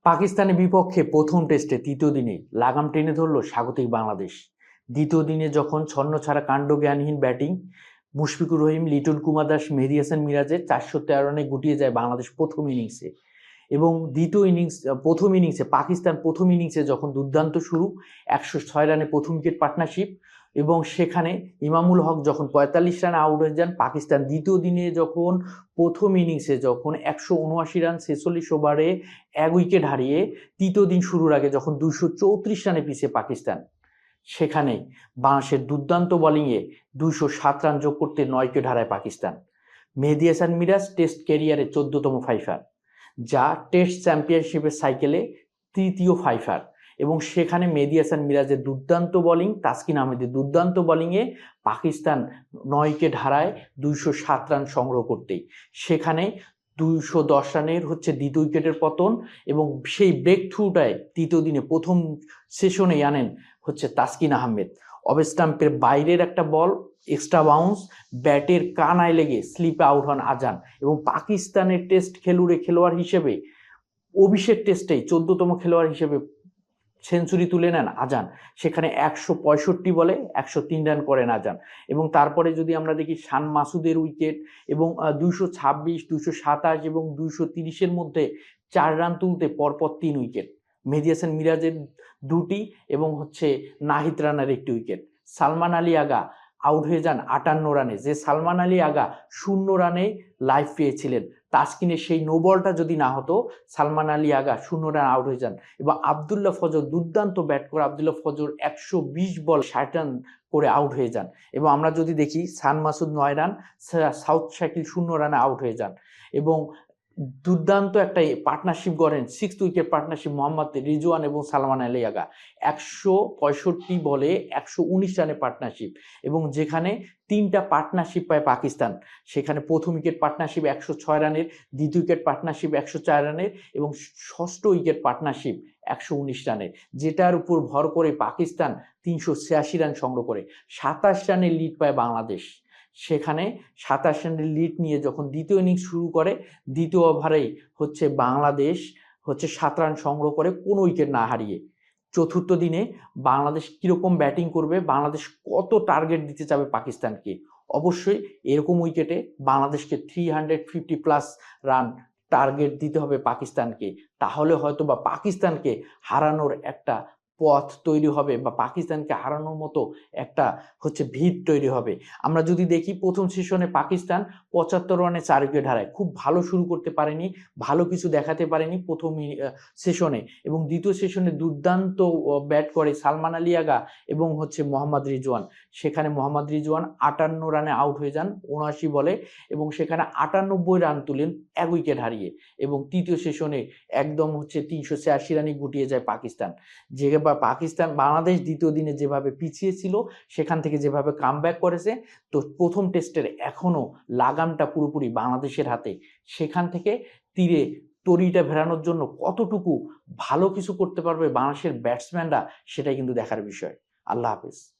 পাকিস্তানের বিপক্ষে প্রথম টেস্টে তৃতীয় দিনেই লাগাম টেনে ধরল স্বাগতিক বাংলাদেশ। দ্বিতীয় দিনে যখন ছন্নছাড়া কাণ্ডজ্ঞানহীন ব্যাটিং মুশফিকুর রহিম, লিটন কুমার দাস, মেহেদী হাসান মিরাজের 413 রানে গুটিয়ে যায় বাংলাদেশ প্রথম ইনিংসে। এবং প্রথম ইনিংসে পাকিস্তান প্রথম ইনিংসে যখন দুর্দান্ত শুরু, 106 রানে প্রথম উইকেট পার্টনারশিপ, এবং সেখানে ইমামুল হক যখন 45 রানে আউট হয়ে যান। পাকিস্তান দ্বিতীয় দিনে যখন প্রথম ইনিংসে যখন 179 রান 46 ওভারে 1 উইকেট হারিয়ে তৃতীয় দিন শুরুর আগে যখন 234 রানে পিছিয়ে পাকিস্তান, সেখানে বাংলাদেশের দুর্দান্ত বোলিংয়ে 207 রান যোগ করতে 9 উইকেট হারায় পাকিস্তান। মেহেদী হাসান মিরাজ টেস্ট ক্যারিয়ারে 14তম ফাইফার, যা টেস্ট চ্যাম্পিয়নশিপের সাইকেলে তৃতীয় ফাইফার। এবং সেখানে মেহেদী হাসান মিরাজের দুর্দান্ত বোলিং, তাসকিন আহমেদের দুর্দান্ত বোলিংয়ে পাকিস্তান 9 উইকেট হারায় 207 রান সংগ্রহ করতেই। সেখানে 210 রানের দ্বিতীয় উইকেটের পতন, এবং সেই ব্রেক থ্রুটায় তৃতীয় দিনে প্রথম সেশনে আনেন তাসকিন আহমেদ। অফ স্টাম্পের বাইরের একটা বল, এক্সট্রা বাউন্স, ব্যাটের কানায় লেগে স্লিপে আউট হন আজান। এবং পাকিস্তানের টেস্ট খেলোয়াড় হিসেবে অভিষেক টেস্টেই 14তম খেলোয়াড় হিসেবে সেঞ্চুরি তুলে নেন আজান। সেখানে 165 বলে 103 রান করেন আজান। এবং তারপরে যদি আমরা দেখি শান মাসুদের উইকেট, এবং 226, 227 এবং 230-এর মধ্যে 4 রান তুলতে পরপর 3 উইকেট। মেহেদী হাসান মিরাজের 2টি এবং নাহিদ রানার 1টি উইকেট। সালমান আলী আগা আউট হয়ে যান 58 রানে, যে সালমান আলী আগা 0 রানে লাইফ পেয়েছিলেন। তাসকিনের সেই নো বলটা যদি না হতো, সালমান আলী আগা 0 রান আউট হয়ে যান। এবং আবদুল্লাহ ফজর দুর্দান্ত ব্যাট করে আবদুল্লাহ ফজর 120 বল 60 রান করে আউট হয়ে যান। এবং আমরা যদি দেখি শান মাসুদ 9 রান, সাউথ শাকিল 0 রানে আউট হয়ে যান। এবং দুর্দান্ত একটা পার্টনারশিপ গড়েন, 6th wicket partnership Mohammad Rizwan এবং সালমান আলী আগা। 165 বলে 119 রানে পার্টনারশিপ, এবং যেখানে 3টা পার্টনারশিপ পায় পাকিস্তান। সেখানে প্রথম উইকেট পার্টনারশিপ 106 রানের, দ্বিতীয় উইকেট পার্টনারশিপ 104 রানের, এবং ষষ্ঠ উইকেট পার্টনারশিপ 119 রানের, যেটার উপর ভর করে পাকিস্তান 386 রান সংগ্রহ করে 27 রানের লিড পায় বাংলাদেশ। সেখানে 27 রানের লিড নিয়ে যখন দ্বিতীয় ইনিংস শুরু করে, দ্বিতীয় ওভারেই বাংলাদেশ 7 রান সংগ্রহ করে কোনো উইকেট না হারিয়ে। চতুর্থ দিনে বাংলাদেশ কিরকম ব্যাটিং করবে, বাংলাদেশ কত টার্গেট দিতে চাবে পাকিস্তানকে, অবশ্যই এরকম উইকেটে বাংলাদেশকে 350+ রান টার্গেট দিতে হবে পাকিস্তানকে। তাহলে হয়তো বা পাকিস্তানকে হারানোর একটা পথ তৈরি হবে, বা পাকিস্তানকে হারানোর মতো একটা ভিত তৈরি হবে। আমরা যদি দেখি প্রথম সেশনে পাকিস্তান 75 রানে 4 উইকেট হারায়, খুব ভালো শুরু করতে পারেনি, ভালো কিছু দেখাতে পারেনি প্রথম সেশনে। এবং দ্বিতীয় সেশনে দুর্দান্ত ব্যাট করে সালমান আলী আগা এবং মোহাম্মদ রিজওয়ান। সেখানে মোহাম্মদ রিজওয়ান 58 রানে আউট হয়ে যান 79 বলে, এবং সেখানে 98 রান তুলেন 1 উইকেট হারিয়ে। এবং তৃতীয় সেশনে একদম 386 রানে গুটিয়ে যায় পাকিস্তান। বাংলাদেশ দ্বিতীয় দিনে যেভাবে পিছিয়ে ছিল, সেখান থেকে যেভাবে কামব্যাক করেছে, তো প্রথম টেস্টের এখনো লাগামটা পুরোপুরি বাংলাদেশের হাতে। সেখান থেকে তীরে তরিটা ফেরানোর জন্য কতটুকু ভালো কিছু করতে পারবে বাংলাদেশের ব্যাটসম্যানরা, সেটাই কিন্তু দেখার বিষয়। আল্লাহ হাফেজ।